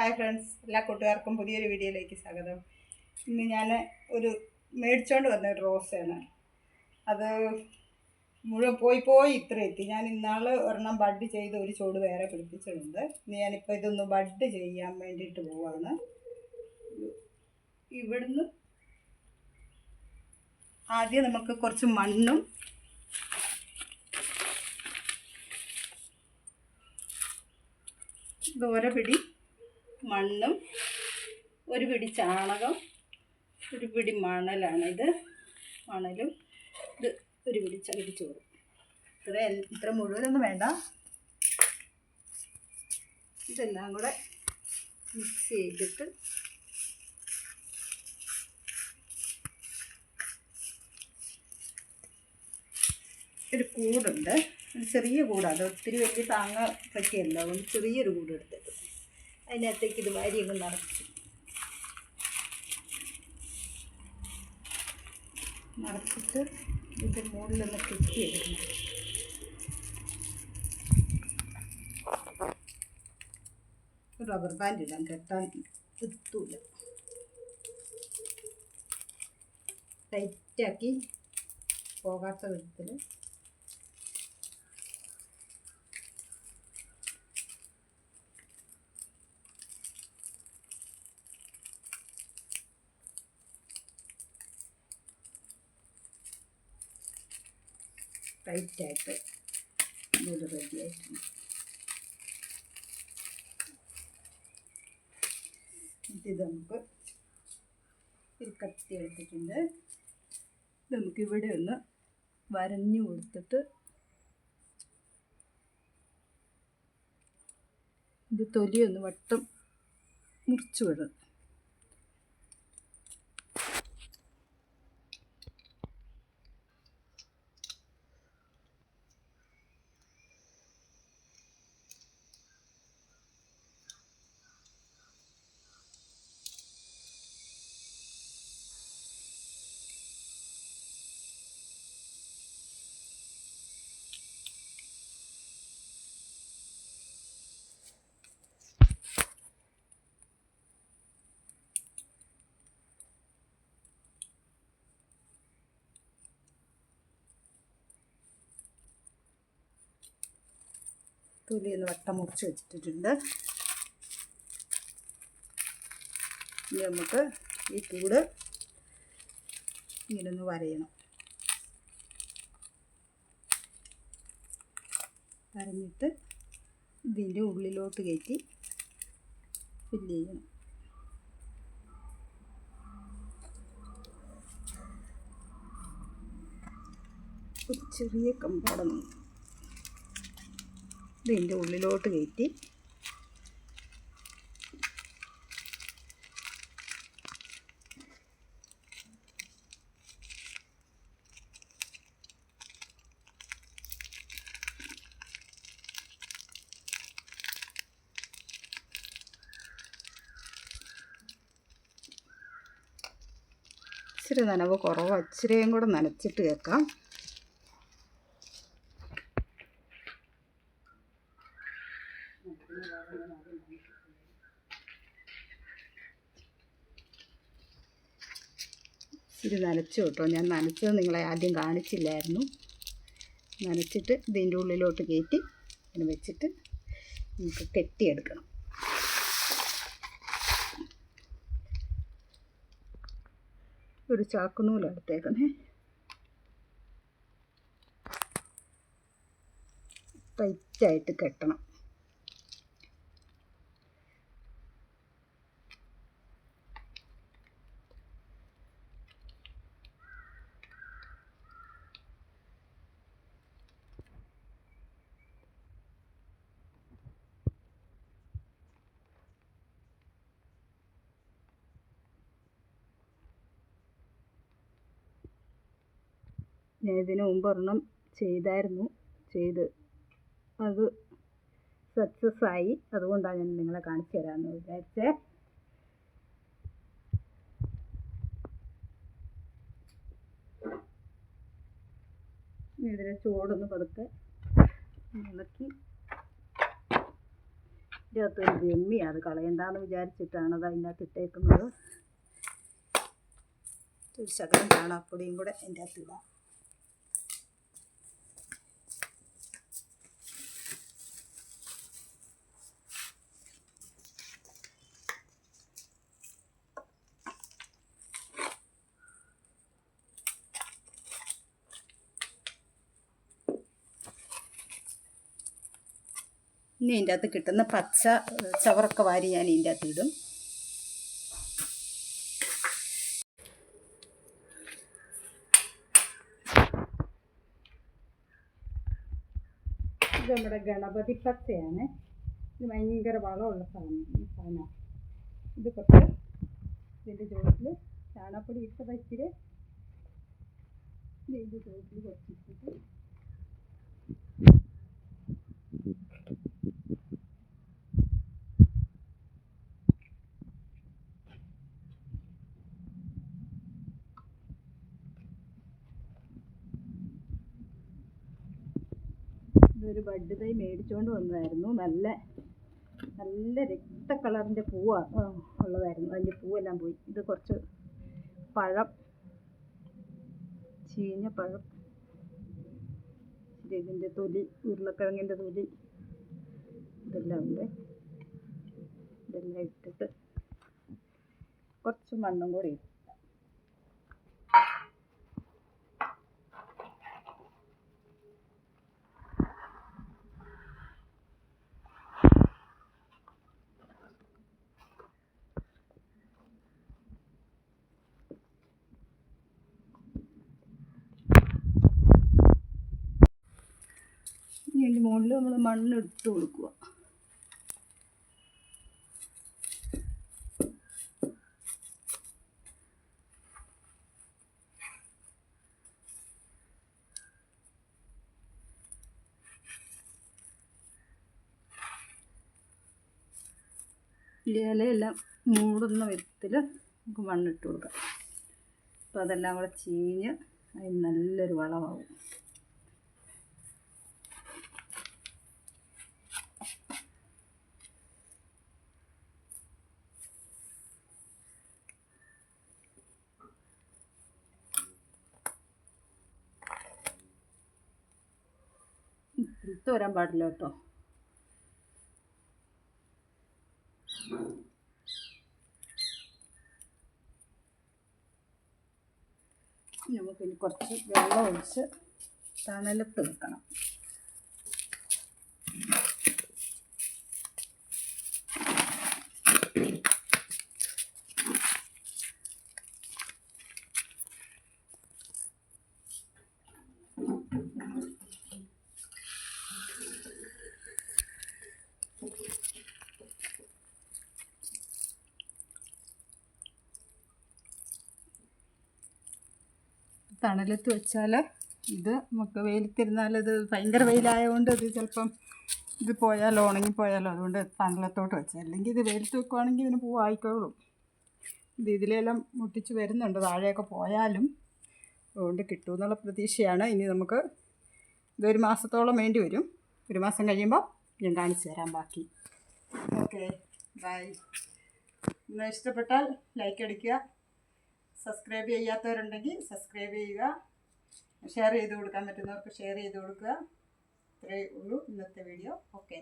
Hi friends, എല്ലാ കൂട്ടുകാർക്കും പുതിയൊരു വീഡിയോയിലേക്ക് സ്വാഗതം. ഇന്ന് ഞാൻ ഒരു മേടിച്ചുകൊണ്ട് വന്ന ഒരു റോസാണ്. അത് മുഴുവൻ പോയി ഇത്ര എത്തി. ഞാൻ ഇന്നാൾ ഒരെണ്ണം ബഡ് ചെയ്ത് ഒരു ചൂട് വേറെ പിടിപ്പിച്ചിട്ടുണ്ട്. ഇനി ഞാനിപ്പോൾ ഇതൊന്ന് ബഡ് ചെയ്യാൻ വേണ്ടിയിട്ട് പോവാണ്. ഇവിടുന്ന് ആദ്യം നമുക്ക് കുറച്ച് മണ്ണും പിടി മണ്ണും ഒരു പിടി ചാണകം, ഒരു പിടി മണലാണിത്. മണലും ഇത് ഒരു പിടി ചകിരിച്ചോറും. ഇത്ര മുഴുവനൊന്നും വേണ്ട. ഇതെല്ലാം കൂടെ മിക്സ് ചെയ്തിട്ട് ഒരു കൂടുണ്ട്. ഒരു ചെറിയ കൂടാണ്, അത് ഒത്തിരി വലിയ താങ്ങ പറ്റിയല്ല. അതുകൊണ്ട് ചെറിയൊരു കൂട് എടുത്തിട്ട് അതിനകത്തേക്ക് ഇത് വാരി അങ്ങ് നിറച്ചിട്ട് ഇത് മുകളിലൊന്ന് കെട്ടിയെടുക്കണം. റബ്ബർ ബാൻഡ് ഇടാം, കെട്ടാൻ എത്തൂല. ടൈറ്റാക്കി പോകാത്ത വിധത്തിൽ ടൈറ്റായിട്ട് ഇത് റെഡിയായിട്ടുണ്ട്. ഇത് നമുക്ക് ഒരു കത്തി എടുത്തിട്ടുണ്ട്. നമുക്കിവിടെ ഒന്ന് വരഞ്ഞു കൊടുത്തിട്ട് ഇത് തൊലിയൊന്ന് വട്ടം മുറിച്ചു വിടും. തൊലിയൊന്ന് വട്ടം മുറിച്ച് വെച്ചിട്ടുണ്ട്. ഇനി നമുക്ക് ഈ കൂട് ഇങ്ങനെ ഒന്ന് വരയണം. വരഞ്ഞിട്ട് ഇതിൻ്റെ ഉള്ളിലോട്ട് കയറ്റി ഫില്ല് ചെയ്യണം. ഒരു ചെറിയ കമ്പാടം ഇതിൻ്റെ ഉള്ളിലോട്ട് കയറ്റി ഇച്ചിരി നനവ് കുറവാണ്. ഇച്ചിരിയും കൂടെ നനച്ചിട്ട് കേൾക്കാം. ഇത് നനച്ചു കേട്ടോ. ഞാൻ നനച്ചത് നിങ്ങളെ ആദ്യം കാണിച്ചില്ലായിരുന്നു. നനച്ചിട്ട് ഇതിൻ്റെ ഉള്ളിലോട്ട് കയറ്റി ഇങ്ങനെ വെച്ചിട്ട് നമുക്ക് കെട്ടിയെടുക്കണം. ഒരു ചാക്കുനൂലെടുത്തേക്കണേ. ടൈറ്റായിട്ട് കെട്ടണം. ഞാൻ ഇതിന് മുമ്പ് ഒരെണ്ണം ചെയ്തായിരുന്നു. അത് സക്സസ്സായി. അതുകൊണ്ടാണ് ഞാൻ നിങ്ങളെ കാണിച്ചു തരാമെന്ന് വിചാരിച്ചേ. ഇതിനെ ചൂടൊന്ന് പതുക്കെ ഇളക്കി ഇതിനകത്തൊരു ജമ്മി, അത് കളയണ്ടെന്ന് വിചാരിച്ചിട്ടാണ് അത് അതിൻ്റെ അകത്ത് ഇട്ടേക്കുന്നത്. ഒരു ശകലം ചാണകപ്പൊടിയും കൂടെ അതിൻ്റെ അകത്ത് ഇടാം. ഇനി ഇതിൻ്റെ അകത്ത് കിട്ടുന്ന പച്ച ചവറൊക്കെ വാരി ഞാൻ ഇതിൻ്റെ അകത്ത് ഇടും. ഇത് നമ്മുടെ ഗണപതി പച്ചയാണ്. ഇത് ഭയങ്കര വളമുള്ള സാധനമാണ്. ഇത് കുറച്ച് ഇതിൻ്റെ ചുവട്ടിൽ ചാണകപ്പൊടി ഇട്ട് വച്ചിട്ട് ഇതിൻ്റെ ചുവട്ടിൽ കുറച്ചിട്ടിട്ട് ഇതൊരു ബഡ് തൈ മേടിച്ചുകൊണ്ട് വന്നതായിരുന്നു. നല്ല നല്ല രക്ത കളറിൻ്റെ ഉള്ളതായിരുന്നു. അതിൻ്റെ പൂവെല്ലാം പോയി. ഇത് കുറച്ച് പഴം, ചീഞ്ഞ പഴം, ഇതിൻ്റെ തൊലി, ഉരുളക്കിഴങ്ങിൻ്റെ തൊലി, ഇതെല്ലാം ഉണ്ട്. ഇതെല്ലാം ഇട്ടിട്ട് കുറച്ച് മണ്ണും കൂടി ഇട്ടു. ഇതിൻ്റെ മുകളിൽ നമ്മൾ മണ്ണ് ഇട്ട് കൊടുക്കുക. ഇലയെല്ലാം മൂടുന്ന വിധത്തിൽ നമുക്ക് മണ്ണിട്ട് കൊടുക്കാം. അപ്പോൾ അതെല്ലാം കൂടെ ചീഞ്ഞ് അതിന് നല്ലൊരു വളമാവും. ഇട്ട് വരാൻ പാടില്ല കേട്ടോ. നമുക്കിനി കുറച്ച് വെള്ളം ഒഴിച്ച് തണലത്ത് വെക്കണം. തണലത്ത് വെച്ചാൽ ഇത് നമുക്ക് വെയിലത്തിരുന്നാൽ ഇത് ഭയങ്കര വെയിലായതുകൊണ്ട് ഇത് ചിലപ്പം ഇത് പോയാലോ ഉണങ്ങിപ്പോയാലോ, അതുകൊണ്ട് തണലത്തോട്ട് വെച്ചാൽ. അല്ലെങ്കിൽ ഇത് വെയിലത്ത് വെക്കുവാണെങ്കിൽ ഇതിന് പൂവായിക്കോളും. ഇത് ഇതിലെല്ലാം മുട്ടിച്ച് വരുന്നുണ്ട്, താഴെയൊക്കെ പോയാലും. അതുകൊണ്ട് കിട്ടുമെന്നുള്ള പ്രതീക്ഷയാണ്. ഇനി നമുക്ക് ഇതൊരു മാസത്തോളം വേണ്ടി വരും. ഒരു മാസം കഴിയുമ്പോൾ ഞാൻ കാണിച്ചു തരാം ബാക്കി. Okay, bye. ഇന്ന് ഇഷ്ടപ്പെട്ടാൽ ലൈക്ക് അടിക്കുക. സബ്സ്ക്രൈബ് ചെയ്യാത്തവരുണ്ടെങ്കിൽ സബ്സ്ക്രൈബ് ചെയ്യുക. ഷെയർ ചെയ്ത് കൊടുക്കാൻ പറ്റുന്നവർക്ക് ഷെയർ ചെയ്ത് കൊടുക്കുക. ഇത്രയേ ഉള്ളൂ ഇന്നത്തെ വീഡിയോ. ഓക്കെ.